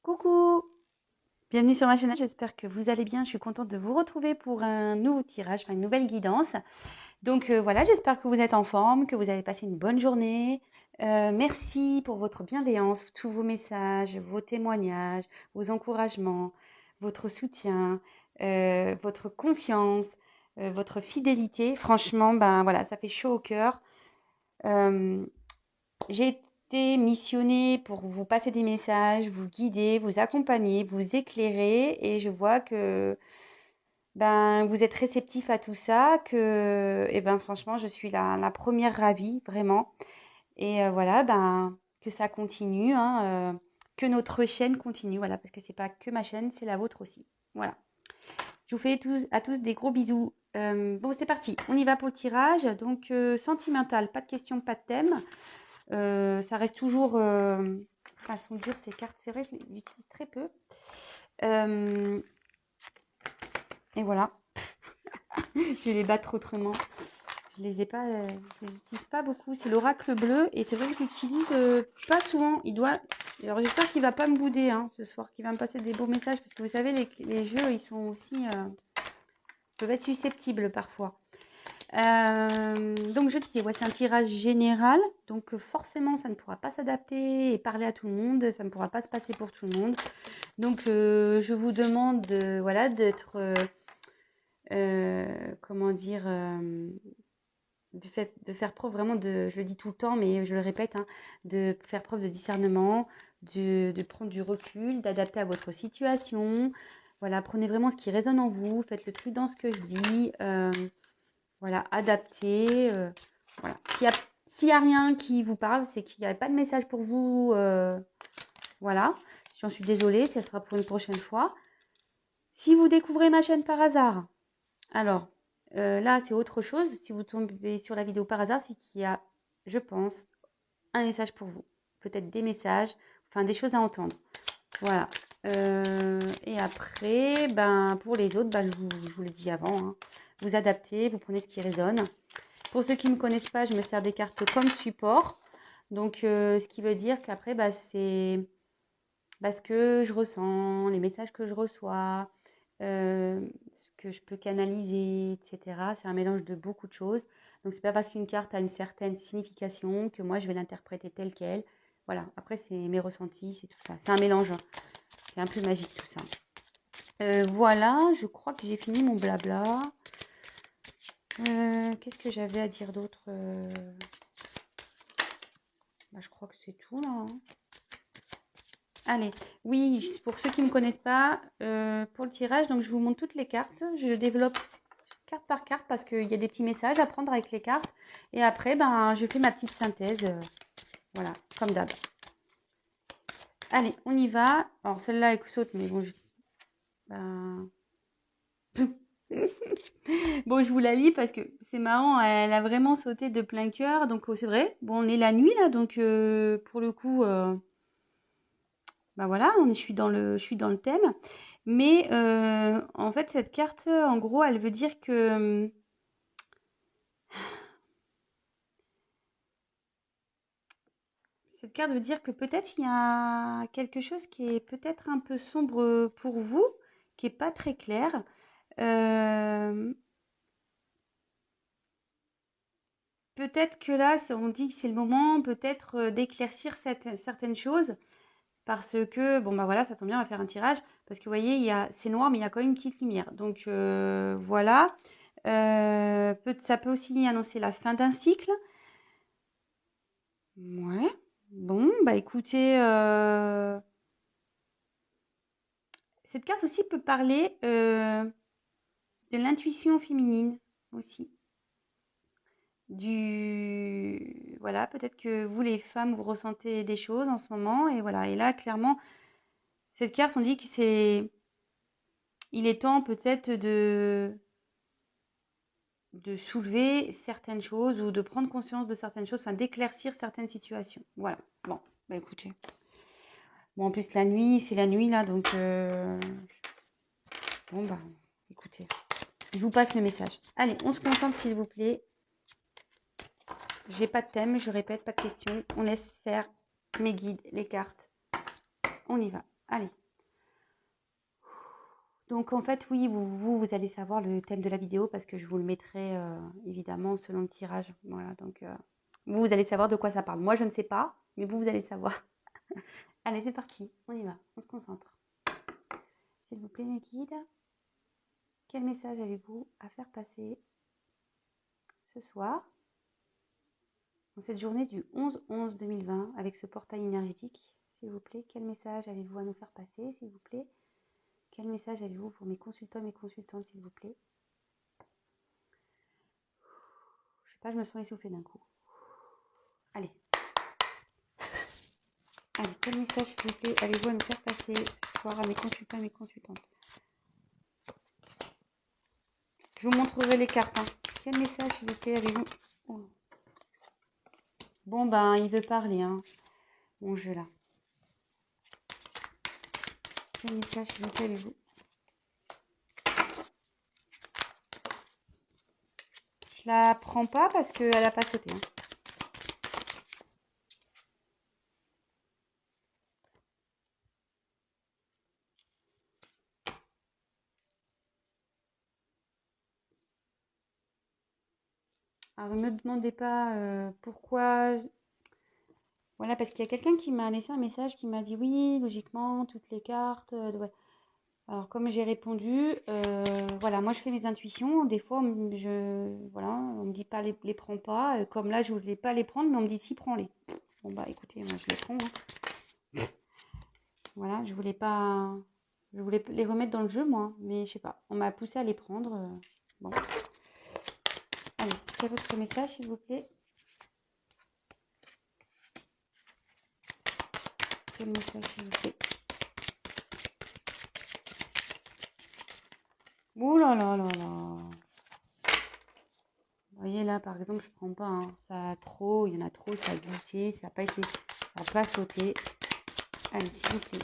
Coucou, bienvenue sur ma chaîne, j'espère que vous allez bien. Je suis contente de vous retrouver pour un nouveau tirage, enfin une nouvelle guidance. Donc voilà, j'espère que vous êtes en forme, que vous avez passé une bonne journée. Merci pour votre bienveillance, tous vos messages, vos témoignages, vos encouragements, votre soutien, votre confiance, votre fidélité. Franchement, ben voilà, ça fait chaud au cœur. Euh, j'ai été missionnée pour vous passer des messages, vous guider, vous accompagner, vous éclairer et je vois que ben, vous êtes réceptif à tout ça, que et ben, franchement, je suis la première ravie, vraiment. Et voilà, ben, que ça continue, hein, que notre chaîne continue, voilà, parce que c'est pas que ma chaîne, c'est la vôtre aussi. Voilà. Je vous fais à tous des gros bisous. Bon, c'est parti, on y va pour le tirage. Donc, sentimental, pas de questions, pas de thème. Ça reste toujours façon dure ces cartes, c'est vrai, je les utilise très peu. Et voilà, je vais les battre autrement. Je les utilise pas beaucoup. C'est l'oracle bleu et c'est vrai que je l'utilise pas souvent. Alors j'espère qu'il va pas me bouder hein, ce soir, qu'il va me passer des beaux messages parce que vous savez les jeux ils sont aussi peuvent être susceptibles parfois. Donc je disais, ouais, c'est un tirage général, donc forcément ça ne pourra pas s'adapter et parler à tout le monde, ça ne pourra pas se passer pour tout le monde. Donc je vous demande voilà, d'être, comment dire, de faire preuve vraiment je le dis tout le temps, mais je le répète, hein, de faire preuve de discernement, de prendre du recul, d'adapter à votre situation. Voilà, prenez vraiment ce qui résonne en vous, faites le tri dans ce que je dis. Voilà, adapter. Voilà. S'il y a rien qui vous parle, c'est qu'il n'y avait pas de message pour vous. Voilà. J'en suis désolée, ça sera pour une prochaine fois. Si vous découvrez ma chaîne par hasard, alors là, c'est autre chose. Si vous tombez sur la vidéo par hasard, c'est qu'il y a, je pense, un message pour vous. Peut-être des messages, enfin des choses à entendre. Voilà. Et après, ben, pour les autres, ben, je vous l'ai dit avant, hein, vous adaptez, vous prenez ce qui résonne. Pour ceux qui ne me connaissent pas, je me sers des cartes comme support. Donc, ce qui veut dire qu'après, bah, c'est ce que je ressens, les messages que je reçois, ce que je peux canaliser, etc. C'est un mélange de beaucoup de choses. Donc, c'est pas parce qu'une carte a une certaine signification que moi, je vais l'interpréter telle qu'elle. Voilà, après, c'est mes ressentis, c'est tout ça. C'est un mélange. C'est un peu magique tout ça. Voilà, je crois que j'ai fini mon blabla. Qu'est-ce que j'avais à dire d'autre bah, je crois que c'est tout là. Hein. Allez, oui, pour ceux qui ne me connaissent pas, pour le tirage, donc je vous montre toutes les cartes. Je développe carte par carte parce qu'il y a des petits messages à prendre avec les cartes. Et après, ben, je fais ma petite synthèse. Voilà, comme d'hab. Allez, on y va. Alors celle-là, elle saute, mais bon, ben... bon, je vous la lis parce que c'est marrant, elle a vraiment sauté de plein cœur. Donc c'est vrai, bon, on est la nuit là, donc pour le coup... bah voilà, je suis dans le thème. Mais en fait, cette carte, en gros, elle veut dire que cette carte veut dire que peut-être il y a quelque chose qui est peut-être un peu sombre pour vous, qui est pas très clair. Peut-être que là, on dit que c'est le moment peut-être d'éclaircir certaines choses. Parce que, bon, bah voilà, ça tombe bien, on va faire un tirage. Parce que vous voyez, c'est noir, mais il y a quand même une petite lumière. Donc voilà. Ça peut aussi annoncer la fin d'un cycle. Ouais. Bon, bah écoutez, cette carte aussi peut parler de l'intuition féminine aussi. Voilà, peut-être que vous, les femmes, vous ressentez des choses en ce moment. Et voilà, et là, clairement, cette carte, on dit que il est temps peut-être de soulever certaines choses ou de prendre conscience de certaines choses, enfin d'éclaircir certaines situations. Voilà. Bon, bah écoutez. Bon, en plus, c'est la nuit là, donc... Bon, bah, écoutez. Je vous passe le message. Allez, on se concentre s'il vous plaît. J'ai pas de thème, je répète, pas de questions. On laisse faire mes guides, les cartes. On y va. Allez. Donc en fait, oui, vous allez savoir le thème de la vidéo parce que je vous le mettrai évidemment selon le tirage. Voilà, donc vous allez savoir de quoi ça parle. Moi, je ne sais pas, mais vous allez savoir. Allez, c'est parti, on y va, on se concentre. S'il vous plaît, mes guides, quel message avez-vous à faire passer ce soir, dans cette journée du 11-11-2020, avec ce portail énergétique? S'il vous plaît, quel message avez-vous à nous faire passer, s'il vous plaît? Quel message avez-vous pour mes consultants et mes consultantes, s'il vous plaît? Je sais pas, je me sens essoufflée d'un coup. Allez. Allez, quel message, s'il vous plaît, avez-vous à nous faire passer ce soir à mes consultants et mes consultantes? Je vous montrerai les cartes. Hein. Quel message, s'il vous plaît, avez-vous... Oh. Bon, ben, il veut parler, hein. Mon jeu, là. Quel message, s'il vous plaît, avez-vous? Je la prends pas parce qu'elle n'a pas sauté. Hein. Alors, ne me demandez pas pourquoi... Voilà, parce qu'il y a quelqu'un qui m'a laissé un message qui m'a dit oui, logiquement, toutes les cartes... Alors, comme j'ai répondu, voilà, moi je fais mes intuitions. Des fois, voilà, on me dit pas les prends pas. Comme là, je voulais pas les prendre, mais on me dit si, prends-les. Bon, bah écoutez, moi je les prends. Hein. Voilà, je voulais pas. Je voulais les remettre dans le jeu, moi, mais je sais pas. On m'a poussé à les prendre. Bon. Allez, quel est votre message, s'il vous plaît? Quel message, s'il vous plaît? Ouh là là là là. Vous voyez là, par exemple, je prends pas. Hein. Ça a trop, il y en a trop, ça a glissé, ça n'a pas été, ça n'a pas sauté. Allez, s'il vous plaît.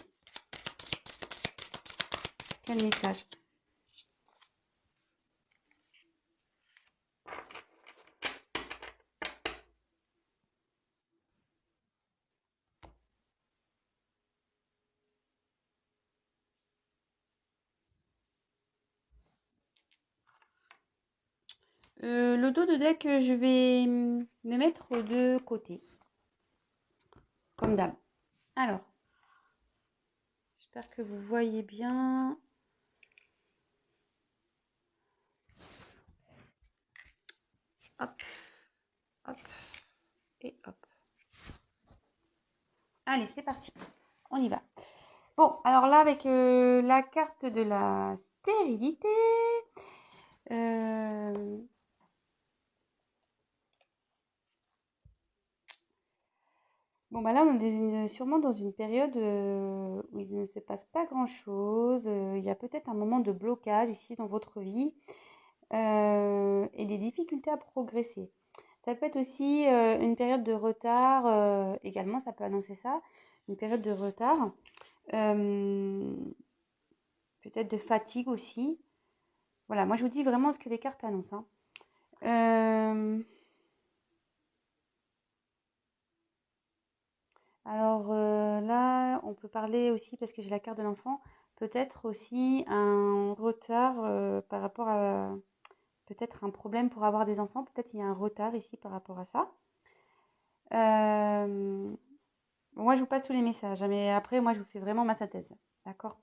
Quel message? Le dos de deck, je vais me mettre de côté, comme d'hab. Alors, j'espère que vous voyez bien. Hop, hop, et hop. Allez, c'est parti. On y va. Bon, alors là, avec la carte de la stérilité, bon, bah là, on est sûrement dans une période où il ne se passe pas grand-chose. Il y a peut-être un moment de blocage ici dans votre vie et des difficultés à progresser. Ça peut être aussi une période de retard, également, ça peut annoncer ça, une période de retard, peut-être de fatigue aussi. Voilà, moi je vous dis vraiment ce que les cartes annoncent. Hein. Alors là, on peut parler aussi, parce que j'ai la carte de l'enfant, peut-être aussi un retard par rapport à peut-être un problème pour avoir des enfants. Peut-être il y a un retard ici par rapport à ça. Moi, je vous passe tous les messages, hein, mais après, moi, je vous fais vraiment ma synthèse. D'accord?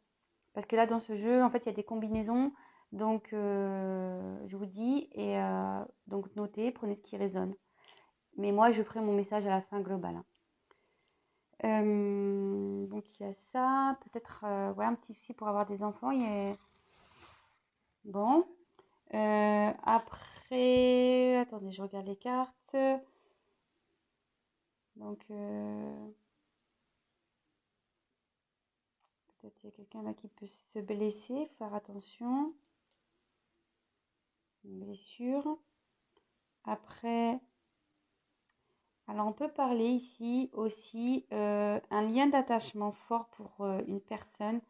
Parce que là, dans ce jeu, en fait, il y a des combinaisons. Donc, je vous dis, et donc notez, prenez ce qui résonne. Mais moi, je ferai mon message à la fin global. Hein. Donc il y a ça, peut-être ouais, un petit souci pour avoir des enfants. Bon. Après, attendez, je regarde les cartes. Donc peut-être il y a quelqu'un là qui peut se blesser, faire attention. Une blessure. Après, alors on peut parler ici aussi un lien d'attachement fort pour une personne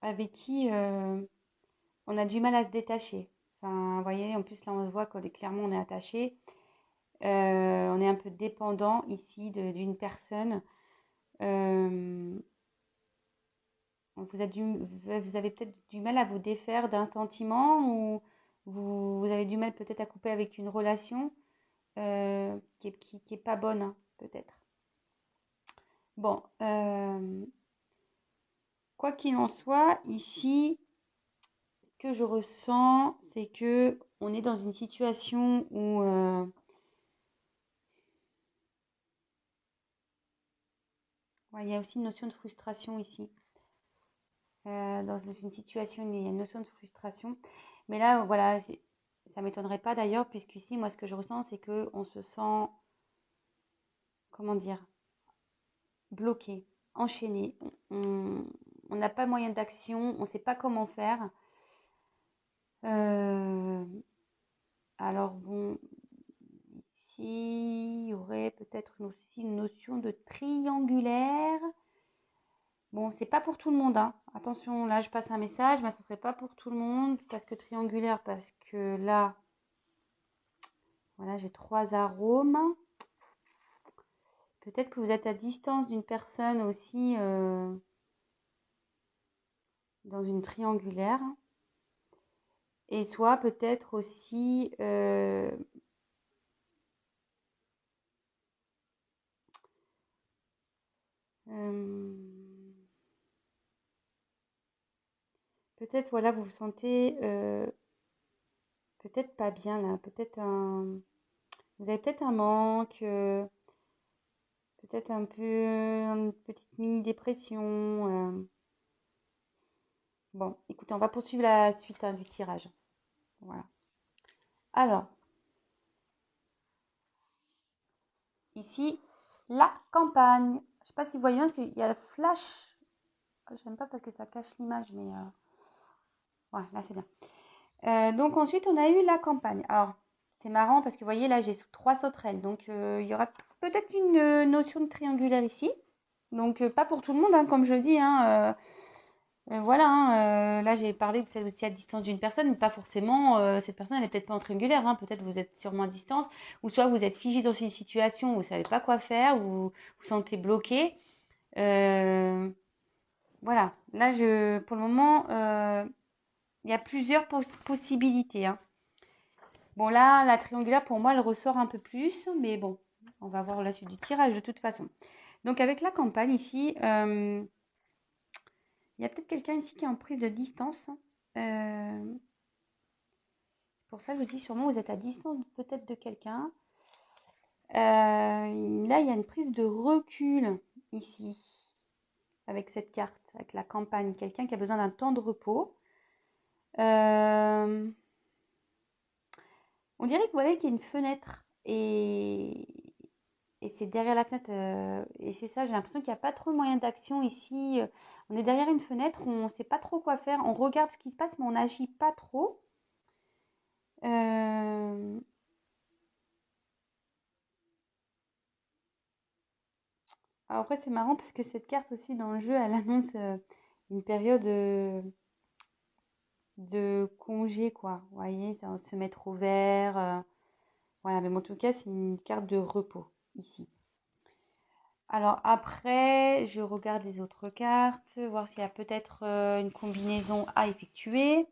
avec qui on a du mal à se détacher. Enfin, vous voyez, en plus là on se voit clairement on est attaché. On est un peu dépendant ici d'une personne. Euh, vous avez peut-être du mal à vous défaire d'un sentiment ou vous avez du mal peut-être à couper avec une relation qui est pas bonne, hein, peut-être. Bon, quoi qu'il en soit, ici, ce que je ressens, c'est que on est dans une situation où ouais, il y a aussi une notion de frustration ici. Dans une situation où il y a une notion de frustration. Mais là, voilà, ça m'étonnerait pas d'ailleurs, puisqu'ici, moi, ce que je ressens, c'est que on se sent, comment dire, bloqué, enchaîné. On n'a pas moyen d'action, on ne sait pas comment faire. Euh, alors bon, ici, il y aurait peut-être aussi une notion de triangulaire. Bon, c'est pas pour tout le monde, hein. Attention, là, je passe un message, mais ça serait pas pour tout le monde, parce que triangulaire, parce que là, voilà, j'ai 3 arômes. Peut-être que vous êtes à distance d'une personne aussi dans une triangulaire. Et soit peut-être aussi euh, peut-être voilà, vous vous sentez peut-être pas bien là, vous avez peut-être un manque, peut-être un peu une petite mini-dépression. Bon, écoutez, on va poursuivre la suite hein, du tirage. Voilà. Alors, ici, la campagne. Je ne sais pas si vous voyez, parce qu'il y a le flash. J'aime pas parce que ça cache l'image, mais ouais, là c'est bien. Donc ensuite, on a eu la campagne. Alors, c'est marrant parce que vous voyez, là, j'ai 3 sauterelles. Donc, il y aura peut-être une notion de triangulaire ici. Donc, pas pour tout le monde, hein, comme je dis. Hein, voilà, hein, là, j'ai parlé peut-être aussi à distance d'une personne, mais pas forcément. Cette personne, elle n'est peut-être pas en triangulaire. Hein, peut-être vous êtes sûrement à distance. Ou soit vous êtes figé dans une situation où vous ne savez pas quoi faire, ou vous vous sentez bloqué. Euh, voilà. Là, pour le moment, il y a plusieurs possibilités. Hein. Bon, là, la triangulaire, pour moi, elle ressort un peu plus, mais bon, on va voir la suite du tirage de toute façon. Donc, avec la campagne ici, il y a peut-être quelqu'un ici qui est en prise de distance. Pour ça, je vous dis, sûrement, vous êtes à distance peut-être de quelqu'un. Là, il y a une prise de recul ici, avec cette carte, avec la campagne. Quelqu'un qui a besoin d'un temps de repos. On dirait que voilà qu'il y a une fenêtre et c'est derrière la fenêtre. Et c'est ça, j'ai l'impression qu'il n'y a pas trop de moyen d'action ici. On est derrière une fenêtre, on ne sait pas trop quoi faire. On regarde ce qui se passe, mais on n'agit pas trop. Euh, Alors après, c'est marrant parce que cette carte aussi dans le jeu, elle annonce une période de congé, quoi. Vous voyez, ça va se mettre au vert. Voilà, mais en tout cas, c'est une carte de repos ici. Alors après, je regarde les autres cartes, voir s'il y a peut-être une combinaison à effectuer.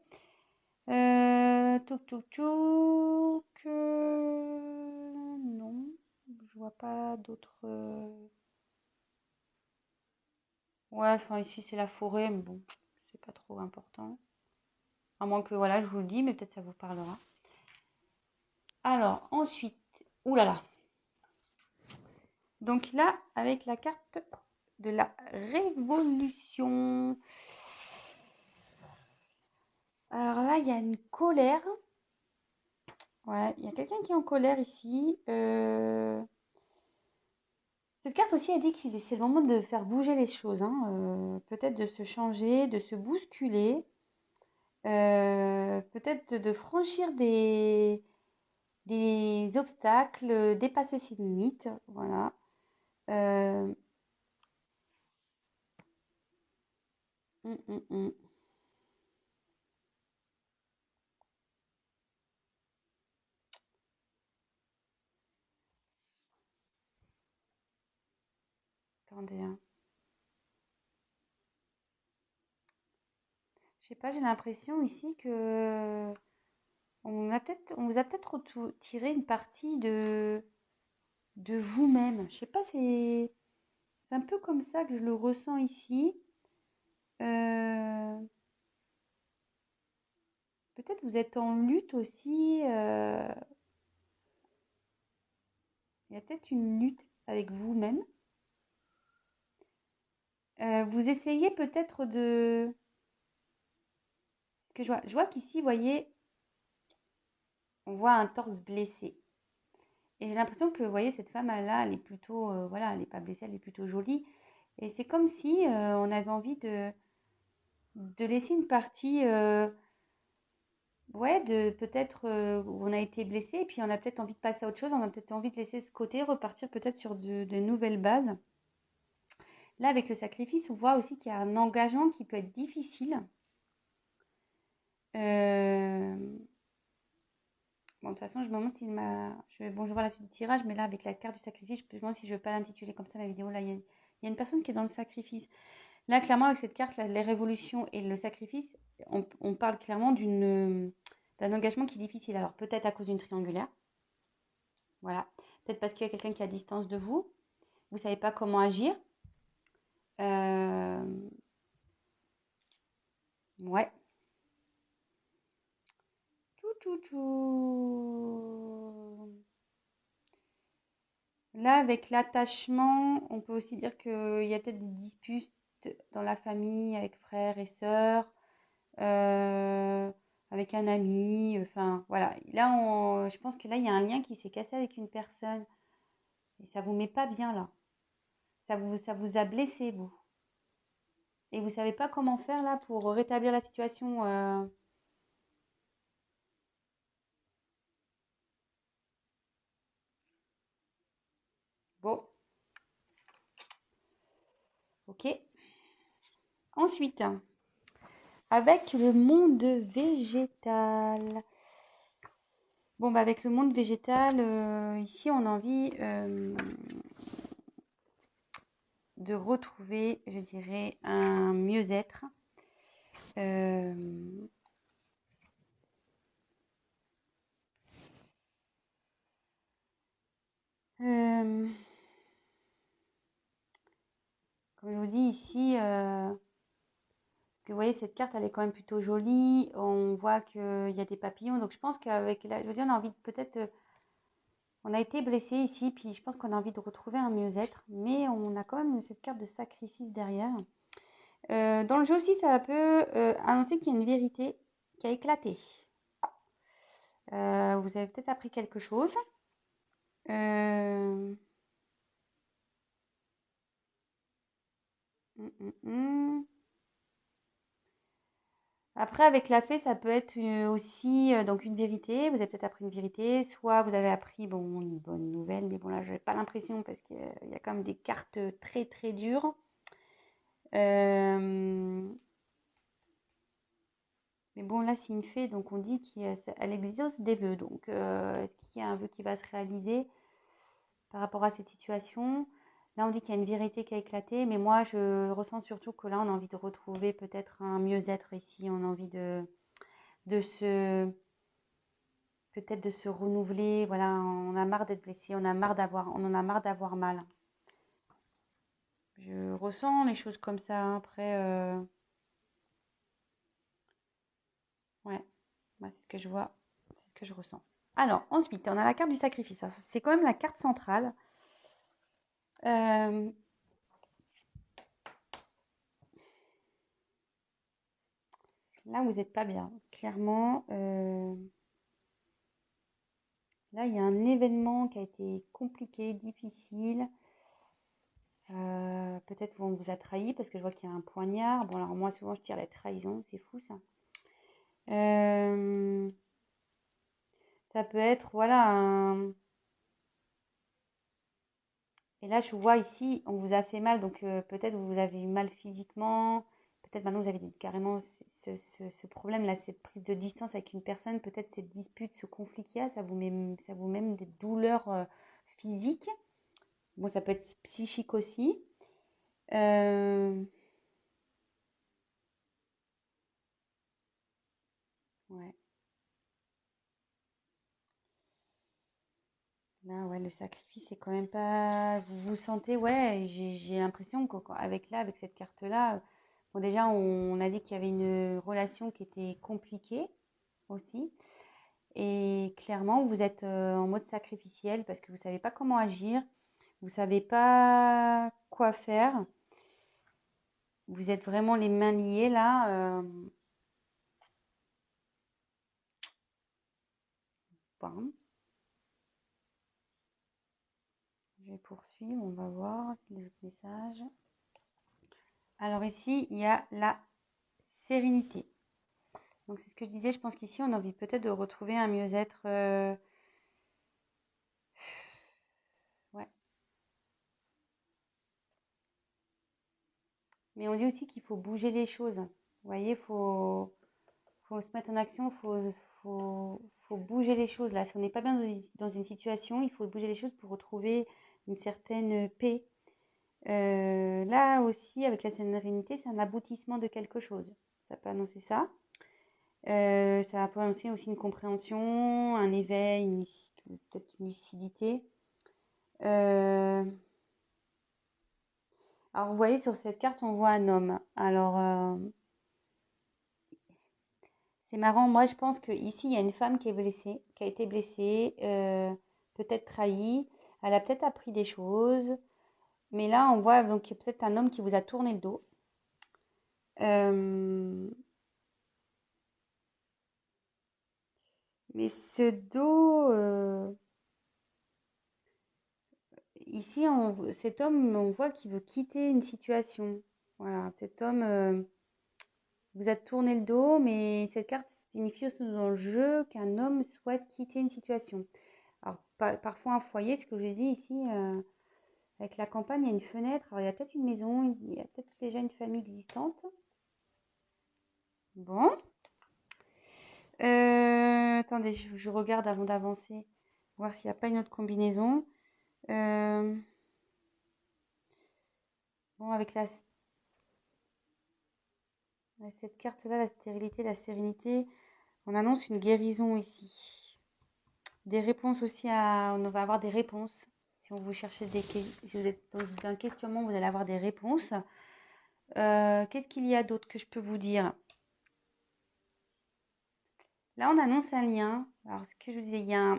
Touk touk touk. Non, je vois pas d'autres. Ouais, enfin ici c'est la forêt, mais bon, c'est pas trop important. À moins que voilà, je vous le dis, mais peut-être ça vous parlera. Alors ensuite, oulala. Donc là, avec la carte de la révolution. Alors là, il y a une colère. Ouais, il y a quelqu'un qui est en colère ici. Cette carte aussi a dit que c'est le moment de faire bouger les choses. Hein. Peut-être de se changer, de se bousculer. Peut-être de franchir des obstacles, dépasser ses limites. Voilà. Euh, hum, hum, hum. Attendez, hein. Je sais pas, j'ai l'impression ici que on vous a peut-être retiré une partie de vous-même. Je sais pas, c'est un peu comme ça que je le ressens ici. Euh, Peut-être vous êtes en lutte aussi. Il y a peut-être une lutte avec vous-même. Vous essayez peut-être de... Ce que je vois qu'ici, vous voyez, on voit un torse blessé. Et j'ai l'impression que, vous voyez, cette femme-là, elle est plutôt... voilà, elle n'est pas blessée, elle est plutôt jolie. Et c'est comme si on avait envie de laisser une partie... ouais, de peut-être où on a été blessé et puis on a peut-être envie de passer à autre chose. On a peut-être envie de laisser ce côté, repartir peut-être sur de nouvelles bases. Là, avec le sacrifice, on voit aussi qu'il y a un engagement qui peut être difficile. Bon, de toute façon, je me demande s'il m'a... Bon, je vois la suite du tirage, mais là, avec la carte du sacrifice, je me demande si je ne vais pas l'intituler comme ça, ma vidéo. Là, il y a une personne qui est dans le sacrifice. Là, clairement, avec cette carte, là, les révolutions et le sacrifice, on parle clairement d'un engagement qui est difficile. Alors, peut-être à cause d'une triangulaire. Voilà. Peut-être parce qu'il y a quelqu'un qui est à distance de vous. Vous ne savez pas comment agir. Euh, Ouais. Tout. Là, avec l'attachement, on peut aussi dire qu'il y a peut-être des disputes dans la famille, avec frères et sœurs, euh, avec un ami. Enfin, voilà. Là, je pense que là, il y a un lien qui s'est cassé avec une personne. Et ça vous met pas bien, là. Ça vous a blessé, vous. Et vous savez pas comment faire, là, pour rétablir la situation. Bon, ok. Ensuite, avec le monde végétal. Bon, bah avec le monde végétal, ici, on a envie de retrouver, je dirais, un mieux-être. Euh, euh, Comme je vous dis ici, parce que vous voyez, cette carte, elle est quand même plutôt jolie. On voit qu'il y a des papillons. Donc, je pense qu'avec je veux dire, on a envie de peut-être... on a été blessé ici, puis je pense qu'on a envie de retrouver un mieux-être. Mais on a quand même cette carte de sacrifice derrière. Dans le jeu aussi, ça peut annoncer qu'il y a une vérité qui a éclaté. Vous avez peut-être appris quelque chose. Euh, Après, avec la fée, ça peut être aussi donc une vérité. Vous avez peut-être appris une vérité, soit vous avez appris bon, une bonne nouvelle, mais bon là, je n'ai pas l'impression parce qu'il y a quand même des cartes très très dures. Euh, Mais bon, là, c'est une fée, donc on dit qu'elle exauce des vœux. Donc, est-ce qu'il y a un vœu qui va se réaliser par rapport à cette situation? Là, on dit qu'il y a une vérité qui a éclaté, mais moi, je ressens surtout que là, on a envie de retrouver peut-être un mieux-être ici. On a envie de se, peut-être de se renouveler. Voilà, on a marre d'être blessé, on en a marre d'avoir mal. Je ressens les choses comme ça, hein. Après, ouais, moi, c'est ce que je vois, c'est ce que je ressens. Alors, ensuite, on a la carte du sacrifice. C'est quand même la carte centrale. Euh, Là, vous n'êtes pas bien. Clairement, là, il y a un événement qui a été compliqué, difficile. Peut-être on vous a trahi parce que je vois qu'il y a un poignard. Bon, alors moi, souvent, je tire la trahison. C'est fou, ça. Euh, Ça peut être, voilà, Et là, je vois ici, on vous a fait mal, donc peut-être vous avez eu mal physiquement, peut-être maintenant vous avez carrément ce problème-là, cette prise de distance avec une personne, peut-être cette dispute, ce conflit qu'il y a, ça vous met des douleurs physiques. Bon, ça peut être psychique aussi. Euh, ouais. Là, ouais, le sacrifice, c'est quand même pas. Vous vous sentez, ouais, j'ai l'impression qu'avec là, avec cette carte-là, bon, déjà, on a dit qu'il y avait une relation qui était compliquée aussi. Et clairement, vous êtes en mode sacrificiel parce que vous savez pas comment agir, vous savez pas quoi faire. Vous êtes vraiment les mains liées là. Bon, je vais poursuivre, on va voir si les autres messages. Alors ici, il y a la sérénité. Donc c'est ce que je disais, je pense qu'ici, on a envie peut-être de retrouver un mieux-être. Ouais. Mais on dit aussi qu'il faut bouger les choses. Vous voyez, faut se mettre en action, faut bouger les choses. Là, si on n'est pas bien dans une situation, il faut bouger les choses pour retrouver une certaine paix. Là aussi, avec la sérénité, c'est un aboutissement de quelque chose. Ça peut annoncer ça. Ça peut annoncer aussi une compréhension, un éveil, peut-être une lucidité. Euh, alors, vous voyez, sur cette carte, on voit un homme. Alors, c'est marrant. Moi, je pense qu'ici, il y a une femme qui est blessée, qui a été blessée, peut-être trahie. Elle a peut-être appris des choses. Mais là, on voit donc peut-être un homme qui vous a tourné le dos. Euh, mais ce dos, ici, cet homme, on voit qu'il veut quitter une situation. Voilà, cet homme vous a tourné le dos, mais cette carte signifie aussi dans le jeu qu'un homme souhaite quitter une situation. Alors, parfois un foyer, ce que je vous dis ici, avec la campagne, il y a une fenêtre. Alors, il y a peut-être une maison, il y a peut-être déjà une famille existante. Bon. Attendez, je regarde avant d'avancer, voir s'il n'y a pas une autre combinaison. Euh, bon, avec cette carte-là, la stérilité, la sérénité, on annonce une guérison ici. Des réponses aussi on va avoir des réponses. Si vous cherchez si vous êtes dans un questionnement, vous allez avoir des réponses. Qu'est-ce qu'il y a d'autre que je peux vous dire? Là, on annonce un lien. Alors, ce que je vous disais, il y a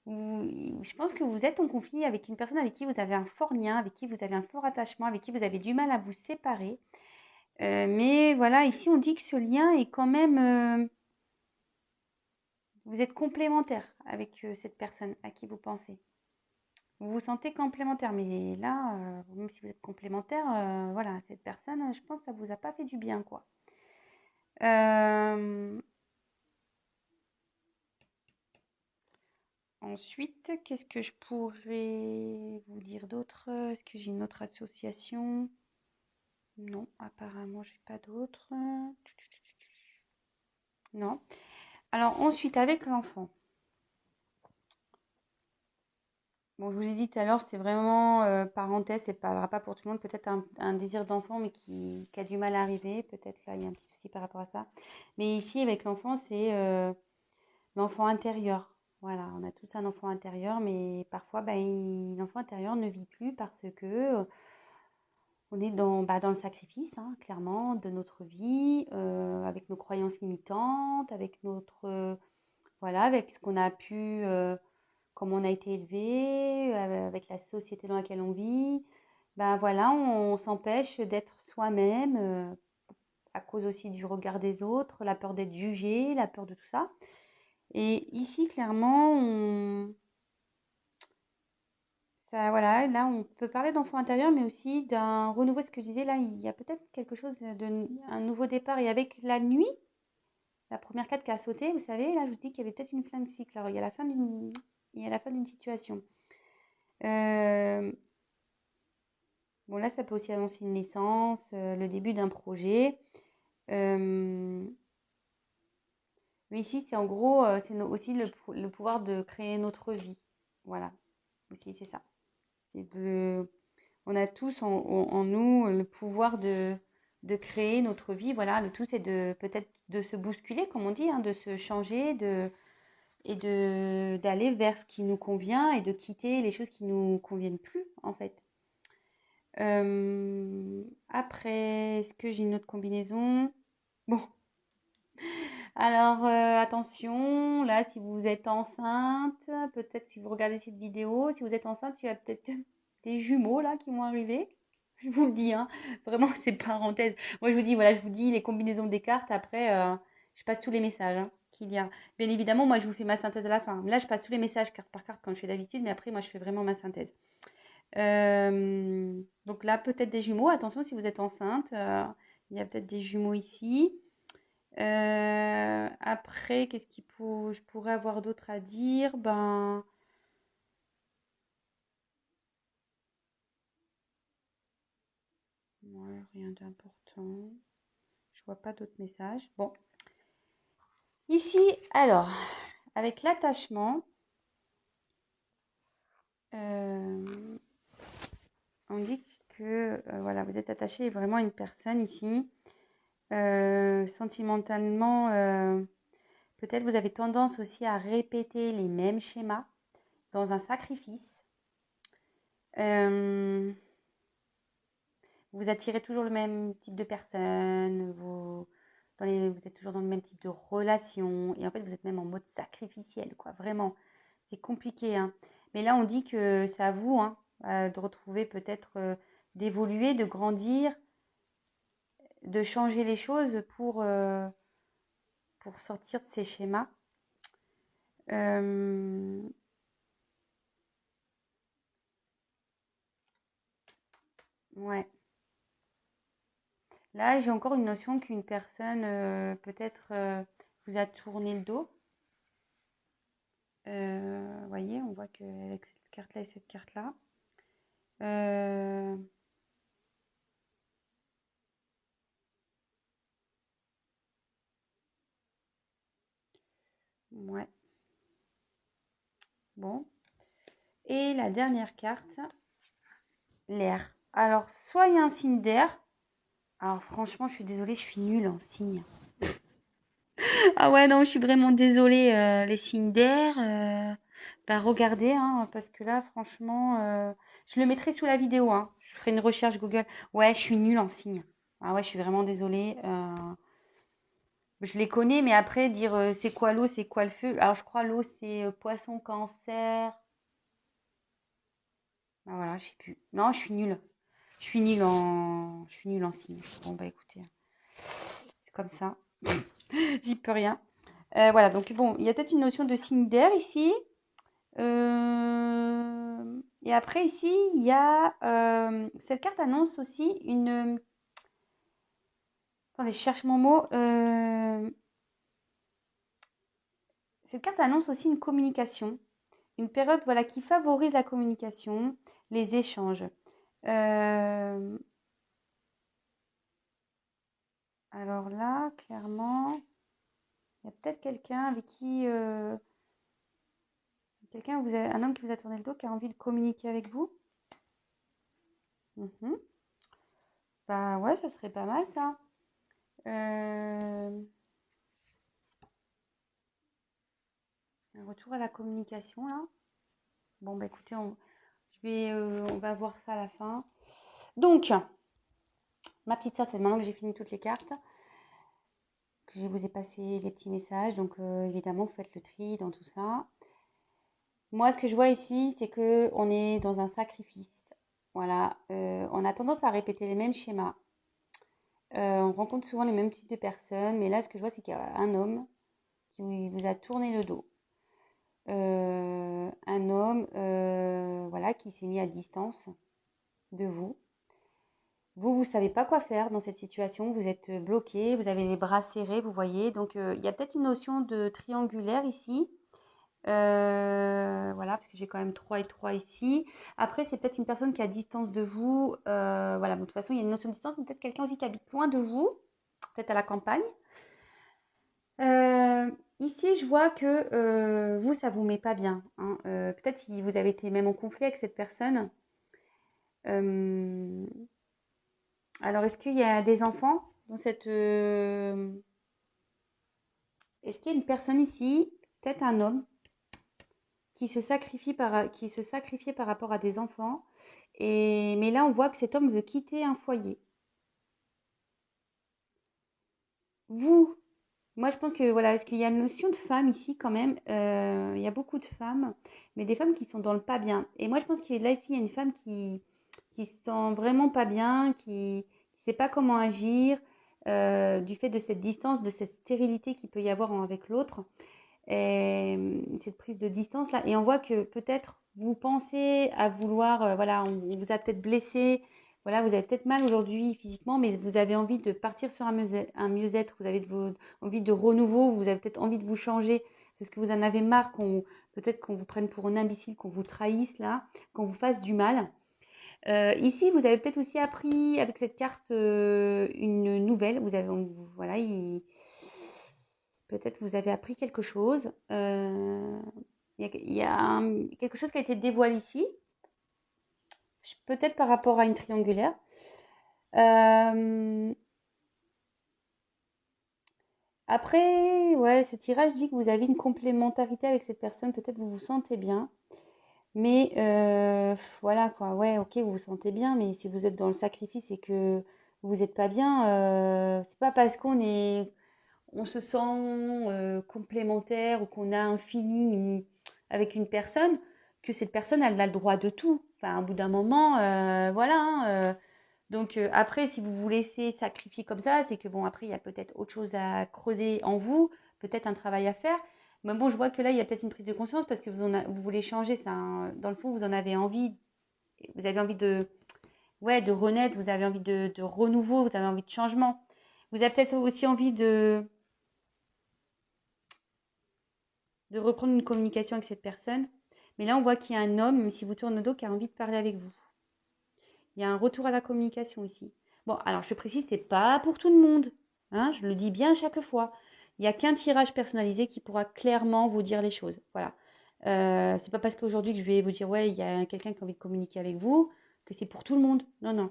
je pense que vous êtes en conflit avec une personne avec qui vous avez un fort lien, avec qui vous avez un fort attachement, avec qui vous avez du mal à vous séparer. Mais voilà, ici, on dit que ce lien est quand même... vous êtes complémentaire avec cette personne à qui vous pensez. Vous vous sentez complémentaire, mais là, même si vous êtes complémentaire, voilà, cette personne, je pense que ça vous a pas fait du bien, quoi. Euh, Ensuite, qu'est-ce que je pourrais vous dire d'autre? Est-ce que j'ai une autre association? Non, apparemment, j'ai pas d'autre. Non. Alors ensuite, avec l'enfant. Bon, je vous ai dit tout à l'heure, c'est vraiment parenthèse, ça ne parlera pas pour tout le monde. Peut-être un désir d'enfant, mais qui a du mal à arriver. Peut-être là, il y a un petit souci par rapport à ça. Mais ici, avec l'enfant, c'est l'enfant intérieur. Voilà, on a tous un enfant intérieur, mais parfois, l'enfant intérieur ne vit plus parce que on est dans le sacrifice, hein, clairement, de notre vie, avec nos croyances limitantes, avec voilà, avec ce qu'on a pu, comme on a été élevé, avec la société dans laquelle on vit. Ben voilà, on s'empêche d'être soi-même, à cause aussi du regard des autres, la peur d'être jugé, la peur de tout ça. Et ici, clairement, ça, voilà, là, on peut parler d'enfant intérieur, mais aussi d'un renouveau. Ce que je disais, là, il y a peut-être quelque chose un nouveau départ. Et avec la nuit, la première carte qui a sauté, vous savez, là, je vous dis qu'il y avait peut-être une fin de cycle. Alors, il y a la fin d'une situation. Euh, bon, là, ça peut aussi annoncer une naissance, le début d'un projet. Euh, mais ici, c'est en gros, c'est aussi le pouvoir de créer notre vie. Voilà, aussi, c'est ça. C'est de On a tous en nous le pouvoir de créer notre vie. Voilà, le tout, c'est peut-être de se bousculer, comme on dit, hein, de se changer, d'aller vers ce qui nous convient et de quitter les choses qui nous conviennent plus, en fait. Après, est-ce que j'ai une autre combinaison? Bon, alors attention, là, si vous êtes enceinte, peut-être si vous regardez cette vidéo, si vous êtes enceinte, il y a peut-être des jumeaux là qui vont arriver. Je vous le dis, hein, vraiment, c'est parenthèse. Moi, je vous dis, voilà, je vous dis les combinaisons des cartes. Après, je passe tous les messages hein, qu'il y a. Bien évidemment, moi, je vous fais ma synthèse à la fin. Là, je passe tous les messages carte par carte comme je fais d'habitude, mais après, moi, je fais vraiment ma synthèse. Donc là, peut-être des jumeaux. Attention, si vous êtes enceinte, il y a peut-être des jumeaux ici. Après, je pourrais avoir d'autre à dire? Ben, ouais, rien d'important. Je vois pas d'autres messages. Bon, ici, alors, avec l'attachement, on dit que voilà, vous êtes attaché vraiment à une personne ici. Sentimentalement, peut-être vous avez tendance aussi à répéter les mêmes schémas dans un sacrifice. Vous attirez toujours le même type de personne, vous êtes toujours dans le même type de relation, et en fait, vous êtes même en mode sacrificiel, quoi, vraiment. C'est compliqué, hein. Mais là, on dit que c'est à vous, hein, de retrouver peut-être, d'évoluer, de grandir, de changer les choses pour sortir de ces schémas. Ouais. Là, j'ai encore une notion qu'une personne, peut-être, vous a tourné le dos. Vous voyez, on voit qu'avec cette carte-là et cette carte-là. Ouais. Bon. Et la dernière carte, l'air. Alors, soit il y a un signe d'air. Alors, franchement, je suis désolée, je suis nulle en signe. Ah ouais, non, je suis vraiment désolée. Les signes d'air, bah, regardez, hein, parce que là, franchement, je le mettrai sous la vidéo. Hein. Je ferai une recherche Google. Ouais, je suis nulle en signe. Ah ouais, je suis vraiment désolée. Je les connais, mais après, dire c'est quoi l'eau, c'est quoi le feu. Alors, je crois l'eau, c'est poisson, cancer. Ah, voilà, je sais plus. Non, je suis nulle. Je suis nulle en signe. Bon, bah écoutez, c'est comme ça. J'y peux rien. Voilà, donc bon, il y a peut-être une notion de signe d'air ici. Et après, ici, il y a. Cette carte annonce aussi une. Attendez, je cherche mon mot. Cette carte annonce aussi une communication. Une période voilà, qui favorise la communication, les échanges. Alors là, clairement, il y a peut-être quelqu'un avec qui... un homme qui vous a tourné le dos, qui a envie de communiquer avec vous. Bah ouais, ça serait pas mal ça. Un retour à la communication là. Bon bah écoutez, on va voir ça à la fin. Donc, ma petite sœur, c'est maintenant que j'ai fini toutes les cartes, que je vous ai passé les petits messages. Donc évidemment, vous faites le tri dans tout ça. Moi, ce que je vois ici, c'est que on est dans un sacrifice. Voilà, on a tendance à répéter les mêmes schémas. On rencontre souvent les mêmes types de personnes, mais là, ce que je vois, c'est qu'il y a un homme qui vous a tourné le dos. Un homme, voilà, qui s'est mis à distance de vous. Vous savez pas quoi faire dans cette situation. Vous êtes bloqué, vous avez les bras serrés, vous voyez. Donc, il y a peut-être une notion de triangulaire ici. Voilà, parce que j'ai quand même 3 et 3 ici. Après, c'est peut-être une personne qui est à distance de vous. Voilà, bon, de toute façon, il y a une notion de distance, mais peut-être quelqu'un aussi qui habite loin de vous, peut-être à la campagne. Ici, je vois que vous, ça vous met pas bien. Hein. Peut-être que vous avez été même en conflit avec cette personne. Euh, alors, est-ce qu'il y a des enfants dans cette... Est-ce qu'il y a une personne ici, peut-être un homme, qui se sacrifiait par rapport à des enfants. Mais là, on voit que cet homme veut quitter un foyer. Vous, moi, je pense que voilà, est-ce qu'il y a une notion de femme ici quand même. Il y a beaucoup de femmes, mais des femmes qui sont dans le pas bien. Et moi, je pense que là, ici, il y a une femme qui se sent vraiment pas bien, qui ne sait pas comment agir, du fait de cette distance, de cette stérilité qu'il peut y avoir avec l'autre. Et cette prise de distance là, et on voit que peut-être vous pensez à vouloir, voilà, on vous a peut-être blessé, voilà, vous avez peut-être mal aujourd'hui physiquement, mais vous avez envie de partir sur un mieux-être, vous avez envie de renouveau, vous avez peut-être envie de vous changer, parce que vous en avez marre peut-être qu'on vous prenne pour un imbécile, qu'on vous trahisse là, qu'on vous fasse du mal. Ici, vous avez peut-être aussi appris avec cette carte une nouvelle. Voilà, peut-être vous avez appris quelque chose. Il y a quelque chose qui a été dévoilé ici, peut-être par rapport à une triangulaire. Euh, Après, ouais, ce tirage dit que vous avez une complémentarité avec cette personne. Peut-être vous vous sentez bien. Mais voilà quoi, ouais, ok, vous vous sentez bien, mais si vous êtes dans le sacrifice et que vous n'êtes pas bien, c'est pas parce on se sent complémentaire ou qu'on a un feeling avec une personne que cette personne, elle a le droit de tout. Enfin, au bout d'un moment, voilà. Donc après, si vous vous laissez sacrifier comme ça, c'est que bon, après, il y a peut-être autre chose à creuser en vous, peut-être un travail à faire. Mais bon, je vois que là, il y a peut-être une prise de conscience parce que vous voulez changer ça, hein. Dans le fond, vous avez envie ouais, de renaître, vous avez envie de renouveau, vous avez envie de changement. Vous avez peut-être aussi envie de reprendre une communication avec cette personne. Mais là, on voit qu'il y a un homme, même si vous tournez le dos, qui a envie de parler avec vous. Il y a un retour à la communication ici. Bon, alors je précise, c'est pas pour tout le monde, hein, je le dis bien à chaque fois. Il n'y a qu'un tirage personnalisé qui pourra clairement vous dire les choses. Voilà. C'est pas parce qu'aujourd'hui que je vais vous dire, ouais, il y a quelqu'un qui a envie de communiquer avec vous, que c'est pour tout le monde. Non, non.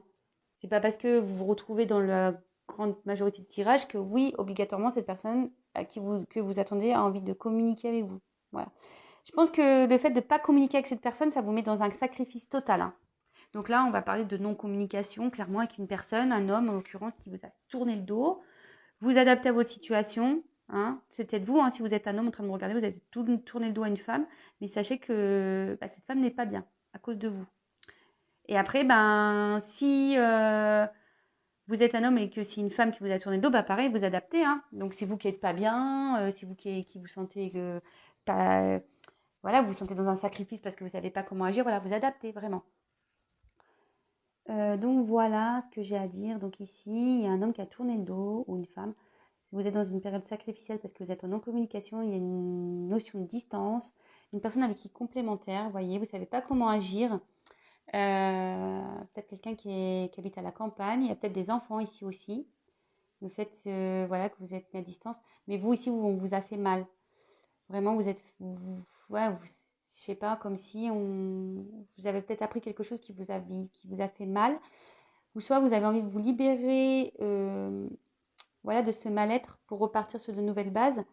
C'est pas parce que vous vous retrouvez dans la grande majorité de tirages que oui, obligatoirement, cette personne que vous attendez a envie de communiquer avec vous. Voilà. Je pense que le fait de ne pas communiquer avec cette personne, ça vous met dans un sacrifice total, hein. Donc là, on va parler de non-communication, clairement, avec une personne, un homme en l'occurrence, qui vous a tourné le dos. Vous adaptez à votre situation, hein. C'est peut-être vous, hein, si vous êtes un homme en train de me regarder, vous avez tourné le dos à une femme, mais sachez que cette femme n'est pas bien à cause de vous. Et après, ben, si vous êtes un homme et que c'est une femme qui vous a tourné le dos, bah pareil, vous adaptez, hein. Donc c'est vous qui n'êtes pas bien, c'est vous qui vous sentez pas, voilà, vous vous sentez dans un sacrifice parce que vous ne savez pas comment agir, voilà, vous adaptez vraiment. Donc voilà ce que j'ai à dire. Donc ici, il y a un homme qui a tourné le dos, ou une femme. Si vous êtes dans une période sacrificielle parce que vous êtes en non-communication, il y a une notion de distance, une personne avec qui complémentaire, vous voyez, vous ne savez pas comment agir. Peut-être quelqu'un qui habite à la campagne, il y a peut-être des enfants ici aussi. Le fait voilà, que vous êtes mis à distance. Mais vous ici, on vous a fait mal. Vraiment, ouais, je sais pas, comme si vous avez peut-être appris quelque chose qui vous a fait mal. Ou soit vous avez envie de vous libérer voilà, de ce mal-être pour repartir sur de nouvelles bases.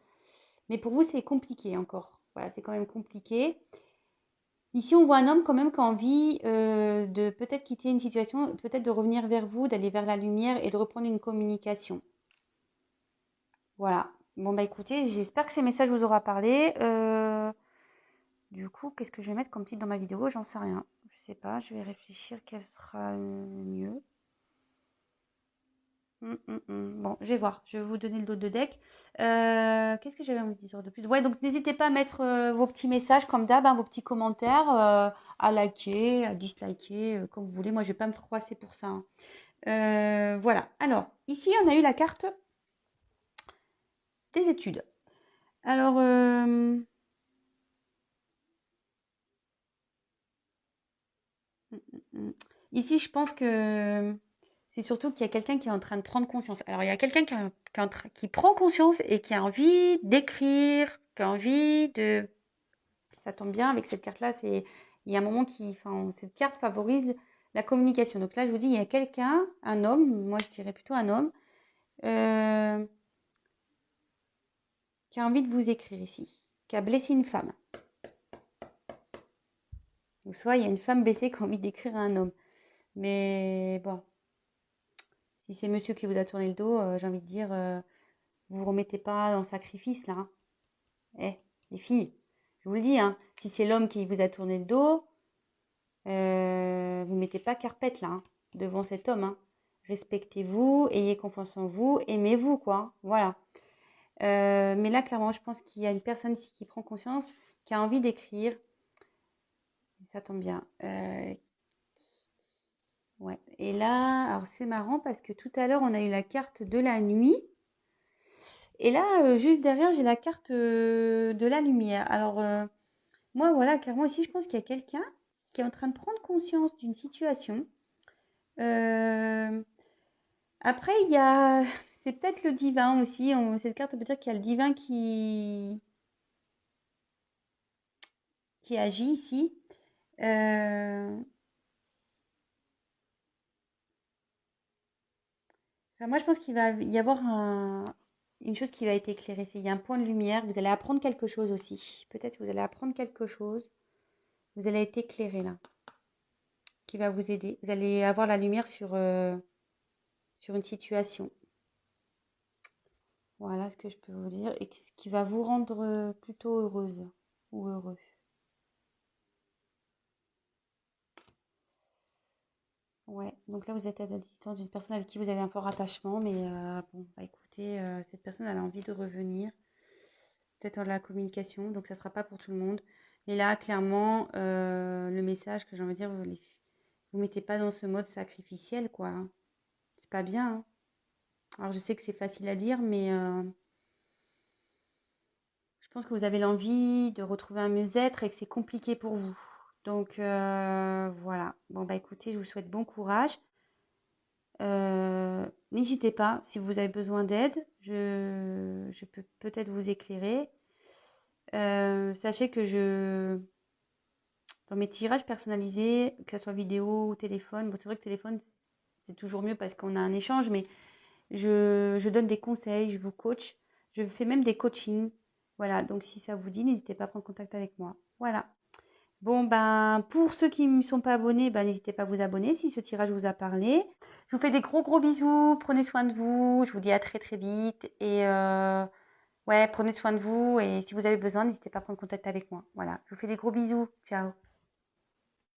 Mais pour vous, c'est compliqué encore. Voilà, c'est quand même compliqué. Ici, on voit un homme quand même qui a envie de peut-être quitter une situation, peut-être de revenir vers vous, d'aller vers la lumière et de reprendre une communication. Voilà. Bon, bah écoutez, j'espère que ces messages vous aura parlé. Du coup, qu'est-ce que je vais mettre comme titre dans ma vidéo? J'en sais rien. Je sais pas, je vais réfléchir quel sera le mieux. Bon, je vais voir. Je vais vous donner le dos de deck. Qu'est-ce que j'avais envie de dire de plus? Ouais, donc n'hésitez pas à mettre vos petits messages comme d'hab, hein, vos petits commentaires, à liker, à disliker, comme vous voulez. Moi, je vais pas me froisser pour ça, hein. Voilà. Alors, ici, on a eu la carte des études. Alors, ici, je pense que c'est surtout qu'il y a quelqu'un qui est en train de prendre conscience. Alors, il y a quelqu'un qui prend conscience et qui a envie d'écrire, qui a envie de... Ça tombe bien avec cette carte-là, il y a un moment enfin, cette carte favorise la communication. Donc là, je vous dis, il y a quelqu'un, un homme, moi je dirais plutôt un homme, qui a envie de vous écrire ici, qui a blessé une femme. Ou soit il y a une femme blessée qui a envie d'écrire à un homme. Mais bon, si c'est monsieur qui vous a tourné le dos, j'ai envie de dire, vous vous remettez pas dans le sacrifice là. Hein. Eh, les filles, je vous le dis, hein, si c'est l'homme qui vous a tourné le dos, vous mettez pas carpette là, hein, devant cet homme. Hein. Respectez-vous, ayez confiance en vous, aimez-vous, quoi. Voilà. Mais là, clairement, je pense qu'il y a une personne ici qui prend conscience, qui a envie d'écrire. Ça tombe bien. Ouais. Et là, alors c'est marrant parce que tout à l'heure, on a eu la carte de la nuit. Et là, juste derrière, j'ai la carte de la lumière. Alors, moi, voilà, clairement, ici, je pense qu'il y a quelqu'un qui est en train de prendre conscience d'une situation. Après, il y a... C'est peut-être le divin aussi. Cette carte peut dire qu'il y a le divin qui agit ici. Enfin, moi, je pense qu'il va y avoir une chose qui va être éclairée. Il y a un point de lumière. Vous allez apprendre quelque chose aussi. Peut-être que vous allez apprendre quelque chose. Vous allez être éclairé là, qui va vous aider. Vous allez avoir la lumière sur une situation. Voilà ce que je peux vous dire. Et ce qui va vous rendre plutôt heureuse ou heureux. Ouais, donc là vous êtes à la distance d'une personne avec qui vous avez un fort attachement, mais bon, bah écoutez, cette personne elle a envie de revenir, peut-être dans la communication, donc ça sera pas pour tout le monde. Mais là, clairement, le message que j'ai envie de dire, vous mettez pas dans ce mode sacrificiel, quoi. Hein. C'est pas bien. Hein. Alors je sais que c'est facile à dire, mais je pense que vous avez l'envie de retrouver un mieux-être et que c'est compliqué pour vous. Donc voilà. Bon bah écoutez, je vous souhaite bon courage. N'hésitez pas, si vous avez besoin d'aide, je peux peut-être vous éclairer. Sachez que dans mes tirages personnalisés, que ce soit vidéo ou téléphone, bon, c'est vrai que téléphone, c'est toujours mieux parce qu'on a un échange, mais je donne des conseils, je vous coach, je fais même des coachings. Voilà, donc si ça vous dit, n'hésitez pas à prendre contact avec moi. Voilà. Bon, ben, pour ceux qui ne sont pas abonnés, ben, n'hésitez pas à vous abonner si ce tirage vous a parlé. Je vous fais des gros gros bisous, prenez soin de vous, je vous dis à très très vite et ouais, prenez soin de vous et si vous avez besoin, n'hésitez pas à prendre contact avec moi. Voilà, je vous fais des gros bisous, ciao.